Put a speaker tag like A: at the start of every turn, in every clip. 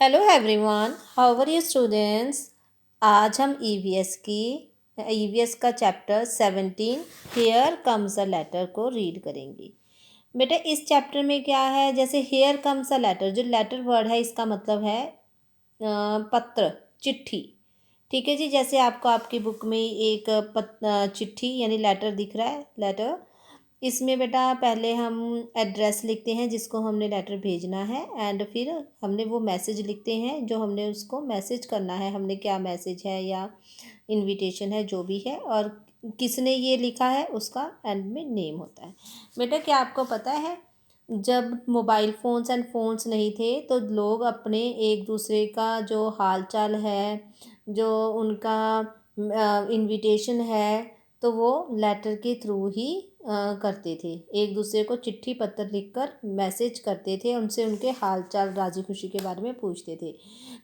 A: Hello everyone, how are you students. आज हम EVS का chapter 17 here comes a letter को रीड करेंगे। बेटा इस चैप्टर में क्या है, जैसे हियर कम्स अ लेटर, जो लेटर वर्ड है इसका मतलब है पत्र, चिट्ठी। ठीक है जी, जैसे आपको आपकी बुक में एक चिट्ठी यानी लेटर दिख रहा है, लेटर। इसमें बेटा पहले हम एड्रेस लिखते हैं जिसको हमने लेटर भेजना है, एंड फिर हमने वो मैसेज लिखते हैं जो हमने उसको मैसेज करना है, हमने क्या मैसेज है या इनविटेशन है जो भी है, और किसने ये लिखा है उसका एंड में नेम होता है। बेटा क्या आपको पता है, जब मोबाइल फ़ोन्स एंड फ़ोन्स नहीं थे तो लोग अपने एक दूसरे का जो हाल चाल है, जो उनका इनविटेशन है, तो वो लेटर के थ्रू ही करते थे। एक दूसरे को चिट्ठी पत्र लिखकर मैसेज करते थे, उनसे उनके हाल चाल राज़ी खुशी के बारे में पूछते थे।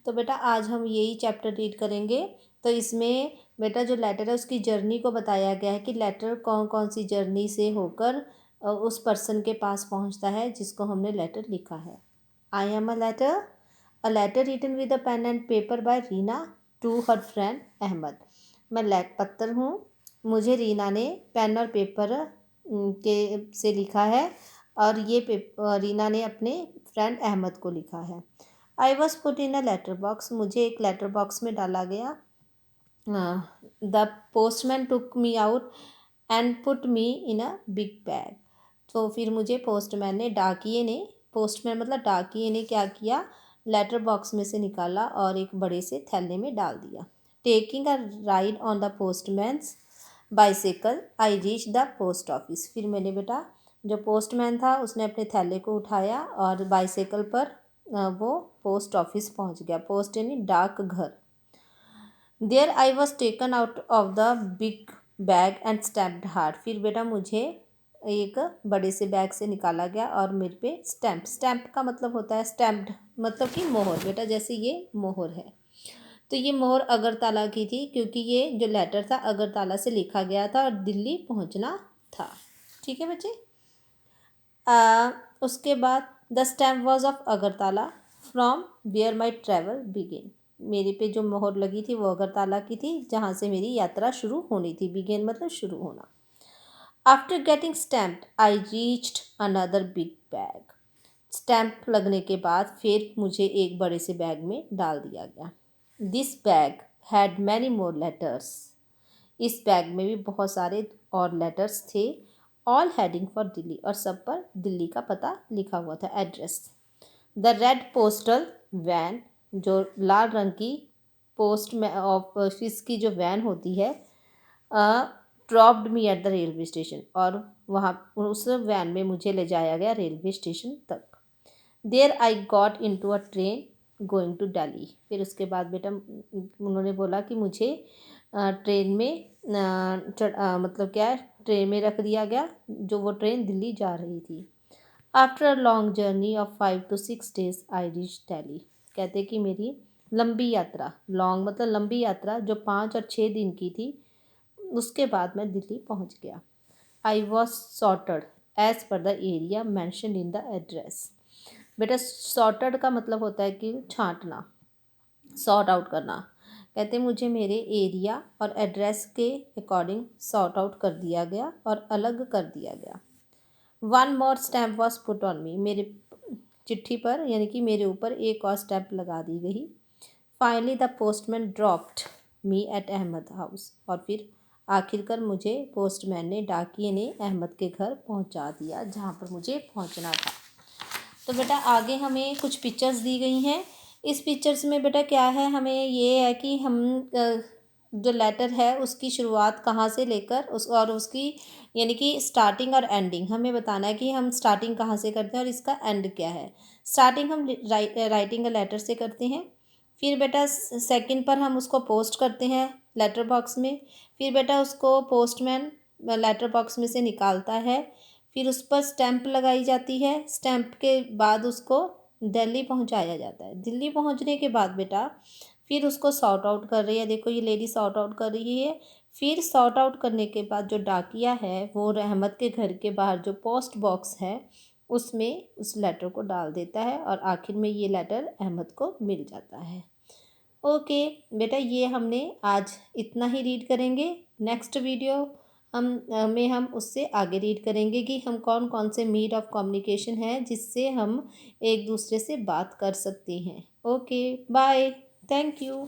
A: तो बेटा आज हम यही चैप्टर रीड करेंगे। तो इसमें बेटा जो लेटर है उसकी जर्नी को बताया गया है कि लेटर कौन कौन सी जर्नी से होकर उस पर्सन के पास पहुंचता है जिसको हमने लेटर लिखा है। I am a letter written with a pen and paper by Reena to her friend Ahmed. मैं पत्र हूँ, मुझे रीना ने पेन और पेपर के से लिखा है, और ये रीना ने अपने फ्रेंड अहमद को लिखा है। I was put in a letter box, मुझे एक लेटर बॉक्स में डाला गया। The postman took me out and put me in a big bag. तो फिर मुझे पोस्टमैन मतलब डाकिए ने क्या किया, लेटर बॉक्स में से निकाला और एक बड़े से थैले में डाल दिया। Taking a ride on the postman's bicycle I reach the post office. फिर मैंने बेटा जो पोस्टमैन था उसने अपने थैले को उठाया और बाइसाइकिल पर वो पोस्ट ऑफिस पहुंच गया। पोस्ट यानी डाक घर। There I was taken out of the big bag and stamped hard. फिर बेटा मुझे एक बड़े से बैग से निकाला गया और मेरे पे स्टैम्प का मतलब होता है स्टैम्प्ड, मतलब कि मोहर। बेटा जैसे ये मोहर है, तो ये मोहर अगरतला की थी क्योंकि ये जो लेटर था अगरतला से लिखा गया था और दिल्ली पहुंचना था। ठीक है बच्चे। उसके बाद the stamp was of Agartala from where my travel began. मेरे पे जो मोहर लगी थी वो अगरतला की थी जहाँ से मेरी यात्रा शुरू होनी थी। बिगेन मतलब शुरू होना। After getting stamped I reached another big bag. Stamp लगने के बाद फिर मुझे एक बड़े से बैग में डाल दिया गया। This bag had many more letters. इस बैग में भी बहुत सारे और लेटर्स थे। ऑल हेडिंग फॉर दिल्ली, और सब पर दिल्ली का पता लिखा हुआ था, address. The red postal van, जो लाल रंग की पोस्ट में ऑफिस की जो वैन होती है, dropped me at the railway station, और वहाँ उस वैन में मुझे ले जाया गया रेलवे स्टेशन तक। There I got into a train going to Delhi. फिर उसके बाद बेटा उन्होंने बोला कि मुझे ट्रेन में मतलब क्या है, ट्रेन में रख दिया गया, जो वो ट्रेन दिल्ली जा रही थी। After a long journey of 5 to 6 days I reach Delhi. कहते कि मेरी लंबी यात्रा, लॉन्ग मतलब लंबी यात्रा जो 5 और 6 दिन की थी, उसके बाद मैं दिल्ली पहुंच गया। I was sorted as per the area mentioned in the address. बेटा सॉर्टेड का मतलब होता है कि छांटना, सॉर्ट आउट करना। कहते मुझे मेरे एरिया और एड्रेस के अकॉर्डिंग सॉर्ट आउट कर दिया गया और अलग कर दिया गया। One more stamp was put on me. मेरे चिट्ठी पर यानी कि मेरे ऊपर एक और स्टैम्प लगा दी गई। Finally the postman dropped me at Ahmad house. और फिर आखिरकार मुझे पोस्टमैन ने, डाकिए ने अहमद के घर पहुंचा दिया जहां पर मुझे पहुंचना था। तो बेटा आगे हमें कुछ पिक्चर्स दी गई हैं। इस पिक्चर्स में बेटा क्या है, हमें ये है कि हम जो लेटर है उसकी शुरुआत कहाँ से लेकर और उसकी यानी कि स्टार्टिंग और एंडिंग हमें बताना है कि हम स्टार्टिंग कहाँ से करते हैं और इसका एंड क्या है। स्टार्टिंग हम राइटिंग अ लेटर से करते हैं। फिर बेटा सेकंड पर हम उसको पोस्ट करते हैं लेटर बॉक्स में। फिर बेटा उसको पोस्टमैन लेटर बॉक्स में से निकालता है। फिर उस पर स्टैंप लगाई जाती है। स्टैंप के बाद उसको दिल्ली पहुंचाया जाता है। दिल्ली पहुंचने के बाद बेटा फिर उसको सॉर्ट आउट कर रही है, देखो ये लेडी सॉर्ट आउट कर रही है। फिर सॉर्ट आउट करने के बाद जो डाकिया है वो अहमद के घर के बाहर जो पोस्ट बॉक्स है उसमें उस लेटर को डाल देता है और आखिर में ये लेटर अहमद को मिल जाता है। ओके बेटा, ये हमने आज इतना ही रीड करेंगे। नेक्स्ट वीडियो में हम उससे आगे रीड करेंगे कि हम कौन कौन से मीड ऑफ कम्युनिकेशन हैं जिससे हम एक दूसरे से बात कर सकते हैं। Okay bye, thank you.